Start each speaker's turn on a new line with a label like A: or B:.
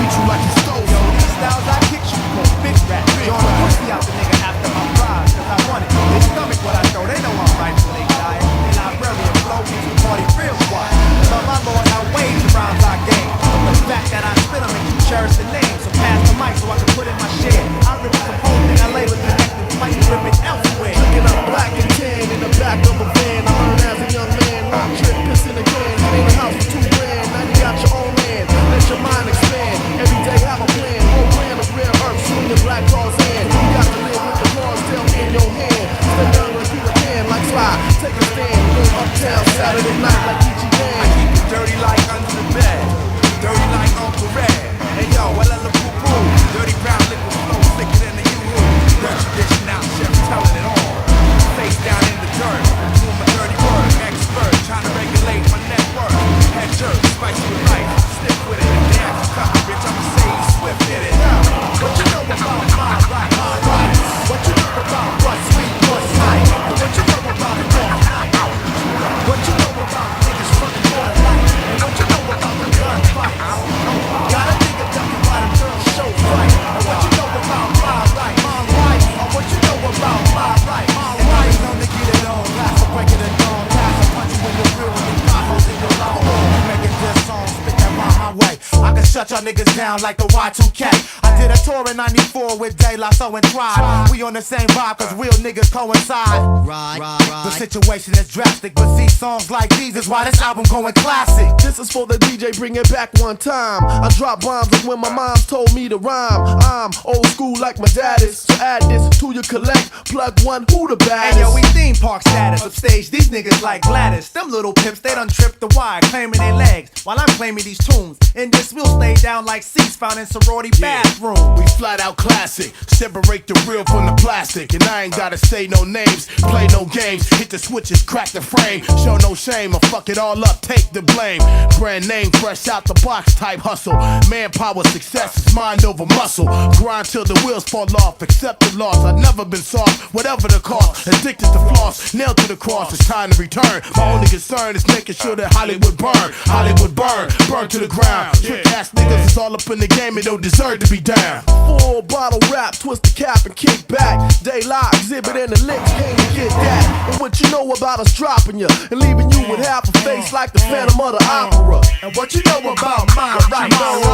A: treat you like you stole.
B: Yo, these styles I kick you for big rap. John pussy out the nigga after my prize, cause I want it. They stomach what I throw, they know I'm rightfully diet. And I really flow into the party real quiet. But my lord, I weigh the rhymes I gain. But the fact that I spit them make you cherish the name. So pass the mic so I can put in my share. I rip it from home, then I lay with the neck and fight rip it elsewhere.
A: Looking up black and tan in the back of a van. I learned as a young man, long trip, piss in the can. Get in the house for $2 grand, now you got your own land. Let your mind expand, every day have a plan. Whole plan of rare earth, swing your black Tarzan. You got to live with the cards still in your hand. Stay young and Peter Pan like Sly. Take a stand, go uptown Saturday night like E.G. Dan.
B: I keep it dirty like under the bed, dirty like Uncle Red. Hey yo, well I look poo-poo, dirty brown liquid flow thicker than the U-Hoo. Dirty tradition out, chef telling it all. Face down in the dirt, doing my dirty work. Expert, trying to regulate my network. Head jerk, spicy with life, stick with it. And dance, cut the bitch, I'ma say he's swift in it. What you know about my right, my right? What you know about what's sweet, what's tight? And what you know about it all? What you know about niggas fucking more life? And what you know about the gunfights? Got a nigga ducking by the girl show fight. And what you know about my right, my right? Or what you know about my right, my right? You know to get it on, last to break it and on. Last to punch you when you're real and potholes in your long. Making this song, spit that rhyme my way. I can shut y'all niggas down like the Y2K. I did a tour in '94 with De La Soul and Tribe. We on the same vibe cause real niggas coincide. The situation is drastic, but see songs like these is why this album going classic.
A: This is for the DJ, bring it back one time. I drop bombs like when my mom told me to rhyme. I'm old school like my dad is. So add this to your collect. Plug one, who the baddest?
B: Hey yo, we theme park status. Upstage, these niggas like Gladys. Them little pimps, they done tripped the wire, claiming their legs. While I'm claiming these tunes. In this, we'll stay down like seats found in sorority bathrooms.
C: We flat out classic, separate the real from the plastic. And I ain't gotta say no names, play no games. Hit the switches, crack the frame. Show no shame, or fuck it all up, take the blame. Brand name, fresh out the box type hustle. Manpower, success is mind over muscle. Grind till the wheels fall off, accept the loss. I've never been soft, whatever the cost. Addicted to floss, nailed to the cross, it's time to return. My only concern is making sure that Hollywood burn. Hollywood burn, burn to the ground. Trick ass niggas is all up in the game and don't deserve to be down.
A: Full bottle rap, twist the cap and kick back. Daylight, exhibit and the licks, came to get that. And what you know about us dropping you and leaving you with half a face like the Phantom of the Opera.
B: And what you know about my right, my right?